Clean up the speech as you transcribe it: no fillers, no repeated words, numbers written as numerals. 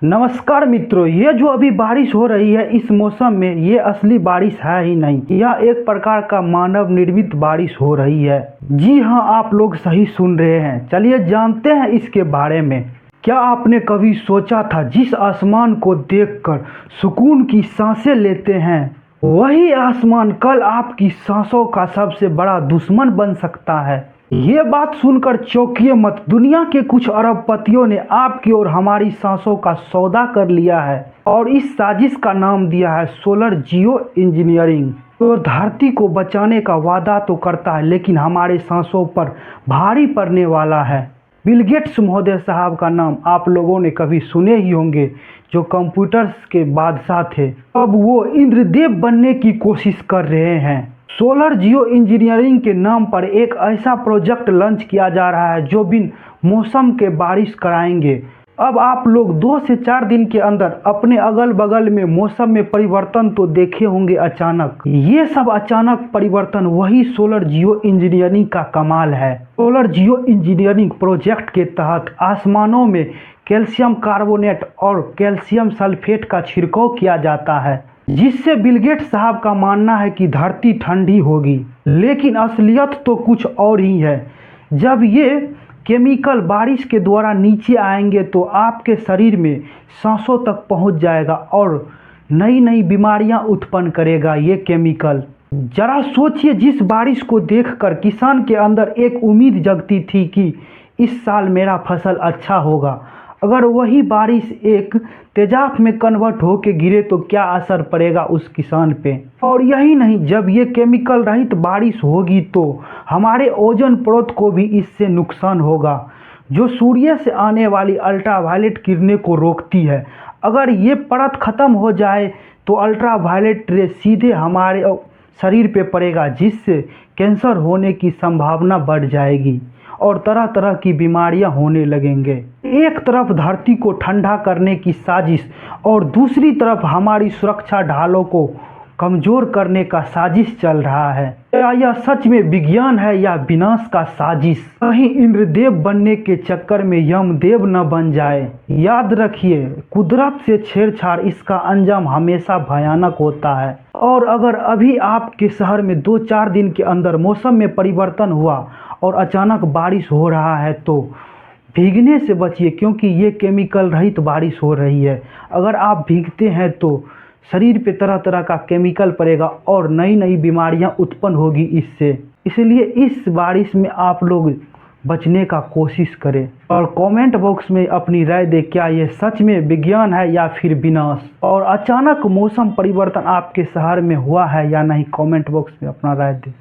नमस्कार मित्रों, ये जो अभी बारिश हो रही है इस मौसम में, ये असली बारिश है ही नहीं। यह एक प्रकार का मानव निर्मित बारिश हो रही है। जी हाँ, आप लोग सही सुन रहे हैं। चलिए जानते हैं इसके बारे में। क्या आपने कभी सोचा था जिस आसमान को देखकर सुकून की सांसें लेते हैं, वही आसमान कल आपकी सांसों का सबसे बड़ा दुश्मन बन सकता है। ये बात सुनकर चौंकिए मत। दुनिया के कुछ अरबपतियों ने आपकी और हमारी सांसों का सौदा कर लिया है और इस साजिश का नाम दिया है सोलर जियो इंजीनियरिंग। तो धरती को बचाने का वादा तो करता है, लेकिन हमारे सांसों पर भारी पड़ने वाला है। बिल गेट्स महोदय साहब का नाम आप लोगों ने कभी सुने ही होंगे, जो कंप्यूटर्स के बादशाह थे। अब वो इंद्रदेव बनने की कोशिश कर रहे हैं। सोलर जियो इंजीनियरिंग के नाम पर एक ऐसा प्रोजेक्ट लॉन्च किया जा रहा है जो बिन मौसम के बारिश कराएंगे। अब आप लोग 2 से 4 दिन के अंदर अपने अगल बगल में मौसम में परिवर्तन तो देखे होंगे अचानक। ये सब अचानक परिवर्तन वही सोलर जियो इंजीनियरिंग का कमाल है। सोलर जियो इंजीनियरिंग प्रोजेक्ट के तहत आसमानों में कैल्शियम कार्बोनेट और कैल्शियम सल्फेट का छिड़काव किया जाता है, जिससे बिल गेट्स साहब का मानना है कि धरती ठंडी होगी। लेकिन असलियत तो कुछ और ही है। जब ये केमिकल बारिश के द्वारा नीचे आएंगे तो आपके शरीर में सांसों तक पहुंच जाएगा और नई नई बीमारियां उत्पन्न करेगा ये केमिकल। जरा सोचिए, जिस बारिश को देखकर किसान के अंदर एक उम्मीद जगती थी कि इस साल मेरा फसल अच्छा होगा, अगर वही बारिश एक तेजाब में कन्वर्ट होके गिरे तो क्या असर पड़ेगा उस किसान पे। और यही नहीं, जब ये केमिकल रहित बारिश होगी तो हमारे ओजोन परत को भी इससे नुकसान होगा, जो सूर्य से आने वाली अल्ट्रावायलेट किरणें को रोकती है। अगर ये परत खत्म हो जाए तो अल्ट्रावायलेट रे सीधे हमारे शरीर पे पड़ेगा, जिससे कैंसर होने की संभावना बढ़ जाएगी और तरह तरह की बीमारियां होने लगेंगे। एक तरफ धरती को ठंडा करने की साजिश और दूसरी तरफ हमारी सुरक्षा ढालों को कमजोर करने का साजिश चल रहा है। क्या यह सच में विज्ञान है या विनाश का साजिश? कहीं इंद्रदेव बनने के चक्कर में यमदेव न बन जाए। याद रखिए, कुदरत से छेड़छाड़ इसका अंजाम हमेशा भयानक होता है। और अगर अभी आपके शहर में 2-4 दिन के अंदर मौसम में परिवर्तन हुआ और अचानक बारिश हो रहा है तो भीगने से बचिए, क्योंकि ये केमिकल रहित बारिश हो रही है। अगर आप भीगते हैं तो शरीर पे तरह तरह का केमिकल पड़ेगा और नई नई बीमारियां उत्पन्न होगी इससे। इसलिए इस बारिश में आप लोग बचने का कोशिश करें और कमेंट बॉक्स में अपनी राय दें, क्या ये सच में विज्ञान है या फिर विनाश। और अचानक मौसम परिवर्तन आपके शहर में हुआ है या नहीं, कमेंट बॉक्स में अपना राय दें।